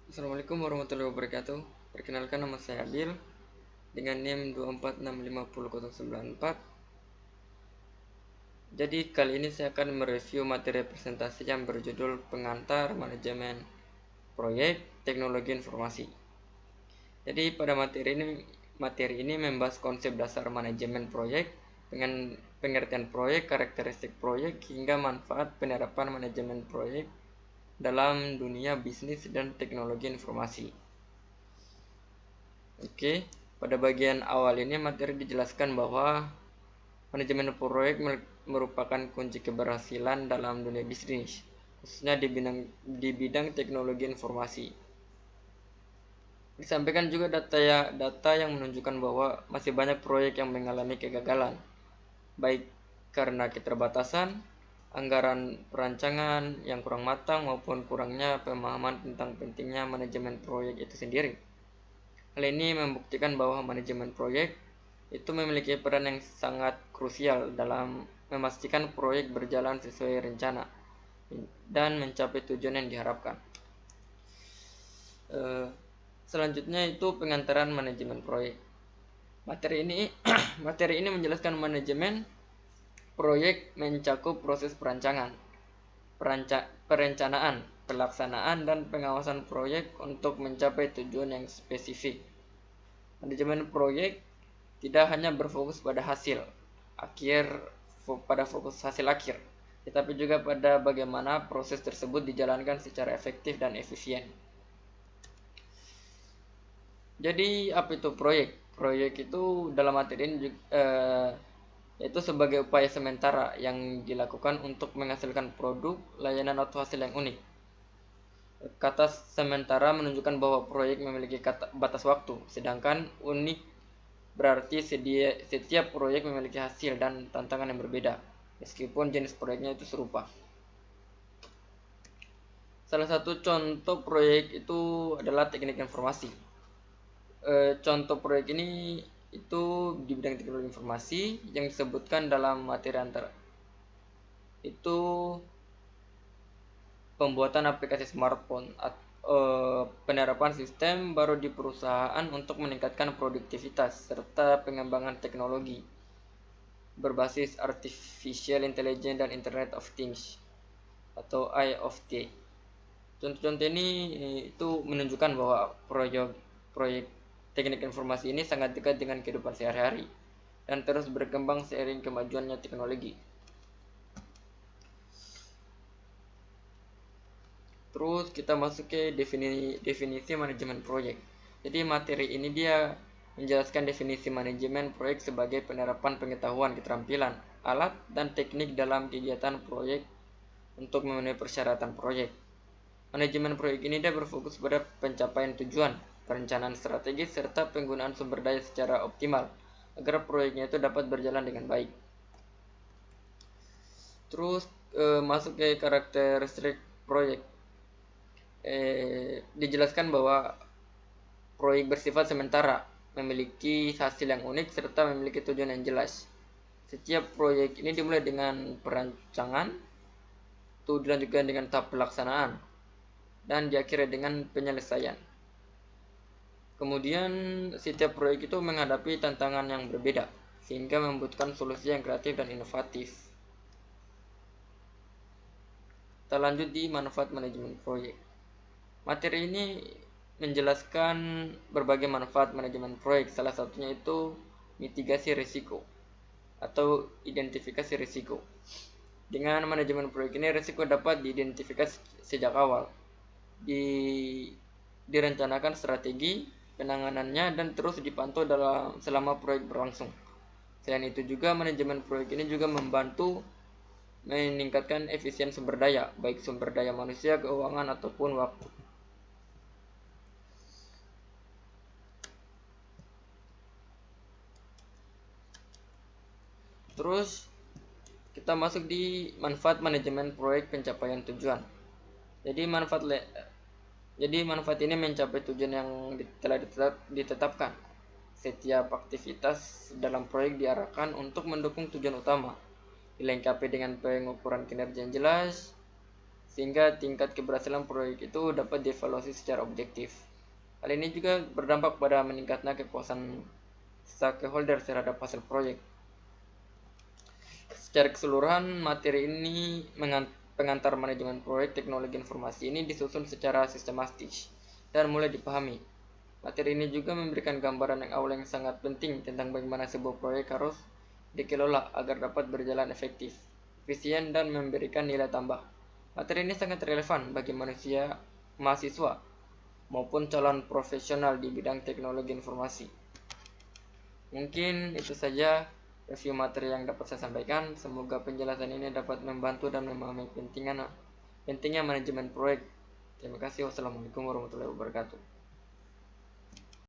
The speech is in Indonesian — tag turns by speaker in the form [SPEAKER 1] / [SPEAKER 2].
[SPEAKER 1] Assalamualaikum warahmatullahi wabarakatuh. Perkenalkan, nama saya Adil dengan NIM 2465094. Jadi kali ini saya akan mereview materi presentasi yang berjudul Pengantar Manajemen Proyek Teknologi Informasi. Jadi pada materi ini membahas konsep dasar manajemen proyek dengan pengertian proyek, karakteristik proyek, hingga manfaat penerapan manajemen proyek dalam dunia bisnis dan teknologi informasi. Oke, pada bagian awal ini materi dijelaskan bahwa manajemen proyek merupakan kunci keberhasilan dalam dunia bisnis, khususnya di bidang teknologi informasi. Disampaikan juga data yang menunjukkan bahwa masih banyak proyek yang mengalami kegagalan, baik karena keterbatasan, anggaran perancangan yang kurang matang, maupun kurangnya pemahaman tentang pentingnya manajemen proyek itu sendiri. Hal ini membuktikan bahwa manajemen proyek itu memiliki peran yang sangat krusial dalam memastikan proyek berjalan sesuai rencana dan mencapai tujuan yang diharapkan. Selanjutnya itu pengantaran manajemen proyek. Materi ini menjelaskan manajemen proyek mencakup proses perencanaan, pelaksanaan, dan pengawasan proyek untuk mencapai tujuan yang spesifik. Manajemen proyek tidak hanya berfokus pada fokus hasil akhir, tetapi juga pada bagaimana proses tersebut dijalankan secara efektif dan efisien. Jadi apa itu proyek? Proyek itu dalam materi ini yaitu sebagai upaya sementara yang dilakukan untuk menghasilkan produk, layanan, atau hasil yang unik. Kata sementara menunjukkan bahwa proyek memiliki batas waktu, sedangkan unik berarti setiap proyek memiliki hasil dan tantangan yang berbeda, meskipun jenis proyeknya itu serupa. Salah satu contoh proyek itu adalah teknik informasi. Contoh proyek ini itu di bidang teknologi informasi yang disebutkan dalam materi antara itu pembuatan aplikasi smartphone penerapan sistem baru di perusahaan untuk meningkatkan produktivitas serta pengembangan teknologi berbasis artificial intelligence dan Internet of Things atau IoT. Contoh-contoh ini itu menunjukkan bahwa proyek teknik informasi ini sangat dekat dengan kehidupan sehari-hari dan terus berkembang seiring kemajuannya teknologi. Terus kita masuk ke definisi manajemen proyek. Jadi materi ini dia menjelaskan definisi manajemen proyek sebagai penerapan pengetahuan, keterampilan, alat, dan teknik dalam kegiatan proyek untuk memenuhi persyaratan proyek. Manajemen proyek ini dia berfokus pada pencapaian tujuan, perencanaan strategis, serta penggunaan sumber daya secara optimal agar proyeknya itu dapat berjalan dengan baik. Terus masuk ke karakteristik proyek. Dijelaskan bahwa proyek bersifat sementara, memiliki hasil yang unik, serta memiliki tujuan yang jelas. Setiap proyek ini dimulai dengan perancangan, itu dilanjutkan dengan tahap pelaksanaan, dan diakhiri dengan penyelesaian. Kemudian setiap proyek itu menghadapi tantangan yang berbeda, sehingga membutuhkan solusi yang kreatif dan inovatif. Kita lanjut di manfaat manajemen proyek. Materi ini menjelaskan berbagai manfaat manajemen proyek, salah satunya itu mitigasi risiko atau identifikasi risiko. Dengan manajemen proyek ini, risiko dapat diidentifikasi sejak awal, direncanakan strategi penanganannya, dan terus dipantau selama proyek berlangsung. Selain itu juga manajemen proyek ini juga membantu meningkatkan efisien sumber daya, baik sumber daya manusia, keuangan, ataupun waktu. Terus kita masuk di manfaat manajemen proyek pencapaian tujuan. Jadi manfaat ini mencapai tujuan yang telah ditetapkan. Setiap aktivitas dalam proyek diarahkan untuk mendukung tujuan utama, dilengkapi dengan pengukuran kinerja yang jelas, sehingga tingkat keberhasilan proyek itu dapat dievaluasi secara objektif. Hal ini juga berdampak pada meningkatnya kepuasan stakeholder terhadap hasil proyek. Secara keseluruhan, materi ini pengantar manajemen proyek teknologi informasi ini disusun secara sistematis dan mulai dipahami. Materi ini juga memberikan gambaran yang awal yang sangat penting tentang bagaimana sebuah proyek harus dikelola agar dapat berjalan efektif, efisien, dan memberikan nilai tambah. Materi ini sangat relevan bagi mahasiswa maupun calon profesional di bidang teknologi informasi. Mungkin itu saja review materi yang dapat saya sampaikan. Semoga penjelasan ini dapat membantu dan memahami pentingnya manajemen proyek. Terima kasih. Wassalamualaikum warahmatullahi wabarakatuh.